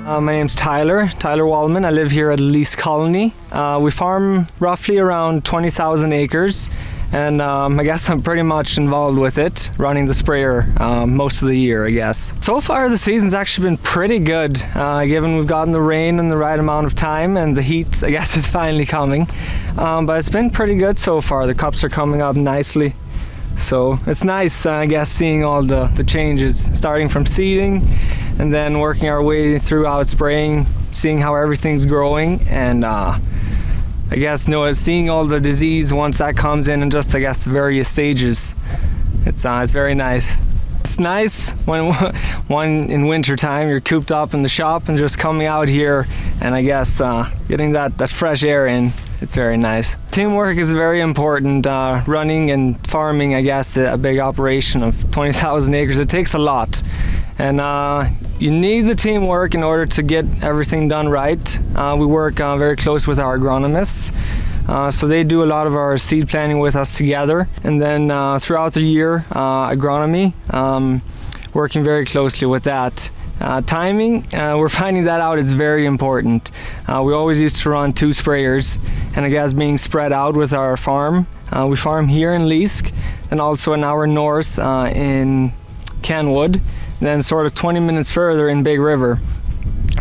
My name's Tyler Wallman. I live here at Lease Colony. We farm roughly around 20,000 acres, and I guess I'm pretty much involved with it, running the sprayer most of the year, I guess. So far the season's actually been pretty good, given we've gotten the rain in the right amount of time, and the heat, I guess, is finally coming. But it's been pretty good so far. The cups are coming up nicely. So it's nice, I guess, seeing all the changes, starting from seeding and then working our way throughout spraying, seeing how everything's growing, and I guess seeing all the disease once that comes in, and just, I guess, the various stages. It's very nice. It's nice when in winter time you're cooped up in the shop and just coming out here and, I guess, getting that fresh air in. It's very nice. Teamwork is very important. Running and farming, I guess, a big operation of 20,000 acres, it takes a lot. And you need the teamwork in order to get everything done right. We work very close with our agronomists. So they do a lot of our seed planting with us together. And then throughout the year, agronomy, working very closely with that. Timing, we're finding that out, it's very important. We always used to run 2 sprayers, and I guess being spread out with our farm. We farm here in Leask, and also an hour north in Kenwood, and then sort of 20 minutes further in Big River.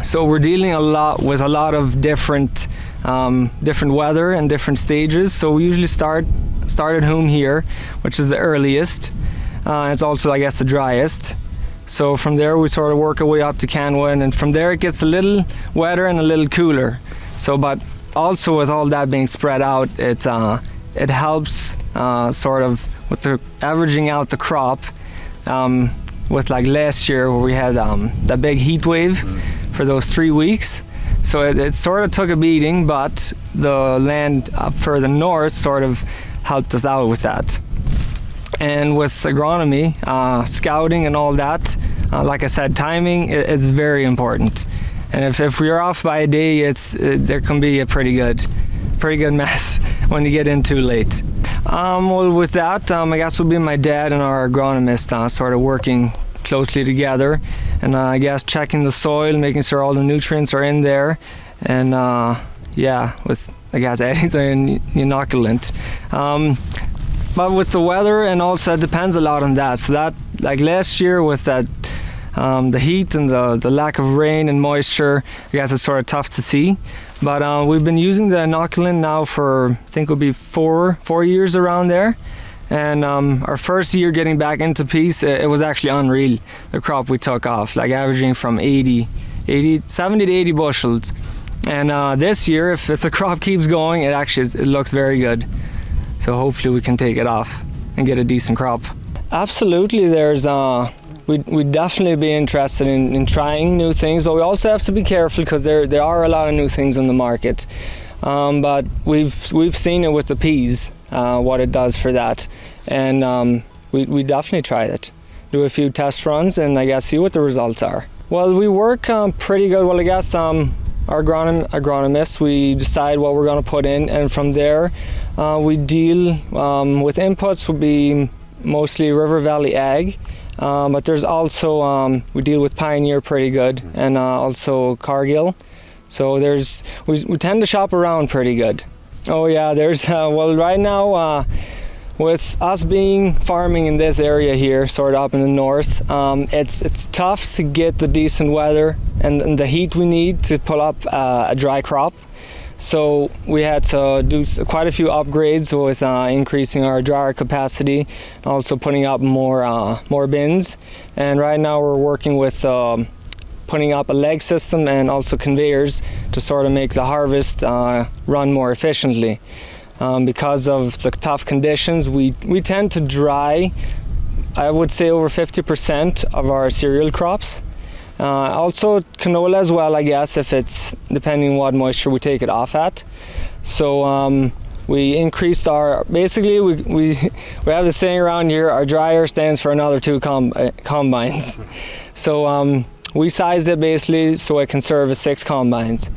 So we're dealing with a lot of different weather and different stages. So we usually start at home here, which is the earliest. It's also, I guess, the driest. So from there we sort of work our way up to Kenwood, and from there it gets a little wetter and a little cooler. So, but also with all that being spread out, it helps sort of with the averaging out the crop. With like last year where we had that big heat wave for those 3 weeks. So it sort of took a beating, but the land up further north sort of helped us out with that. And with agronomy, scouting and all that, like I said, timing is very important. And if we're off by a day, there can be a pretty good mess when you get in too late. Well, with that, I guess would be my dad and our agronomist sort of working closely together, and I guess checking the soil, making sure all the nutrients are in there, and yeah, with, I guess, adding the inoculant. But with the weather and also, it depends a lot on that. So that, like last year with that, the heat and the lack of rain and moisture, I guess it's sort of tough to see. But we've been using the inoculant now for, I think it'll be four years around there. And our first year getting back into peace, it was actually unreal, the crop we took off, like averaging from 70 to 80 bushels. And this year, if the crop keeps going, it looks very good. So hopefully we can take it off and get a decent crop. Absolutely, we'd definitely be interested in trying new things, but we also have to be careful because there are a lot of new things on the market. But we've seen it with the peas, what it does for that, and we definitely try it. Do a few test runs and I guess see what the results are. Well, we work pretty good. Well, I guess our agronomists, we decide what we're going to put in, and from there we deal with inputs would be mostly River Valley Ag, but there's also we deal with Pioneer pretty good, and also Cargill. So we tend to shop around pretty good. Oh yeah, there's well, right now with us being farming in this area here, sort of up in the north, it's tough to get the decent weather and the heat we need to pull up a dry crop. So we had to do quite a few upgrades with increasing our dryer capacity, also putting up more bins. And right now we're working with putting up a leg system and also conveyors to sort of make the harvest run more efficiently. Because of the tough conditions, we tend to dry, I would say, over 50% of our cereal crops. Also canola as well, I guess, if it's depending on what moisture we take it off at. So we increased basically we have the saying around here, our dryer stands for another 2 combines. So we sized it basically so it can serve as 6 combines.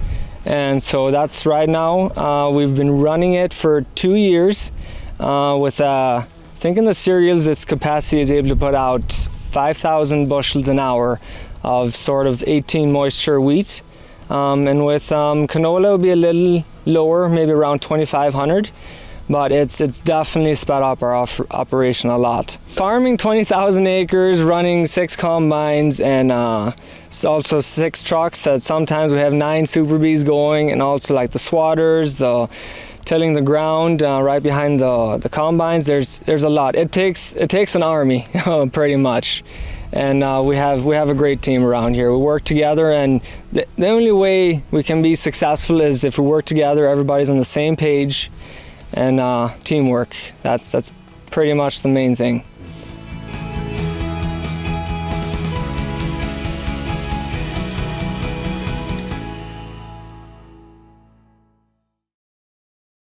And so that's right now, we've been running it for 2 years with, I think in the cereals, its capacity is able to put out 5,000 bushels an hour of sort of 18 moisture wheat. And with canola, it would be a little lower, maybe around 2,500. But it's definitely sped up our operation a lot. Farming 20,000 acres, running 6 combines, and also 6 trucks. Sometimes we have 9 Super Bs going, and also like the swatters, the tilling the ground right behind the combines. There's a lot. It takes an army pretty much. And we have a great team around here. We work together, and the only way we can be successful is if we work together, everybody's on the same page, and teamwork. That's pretty much the main thing.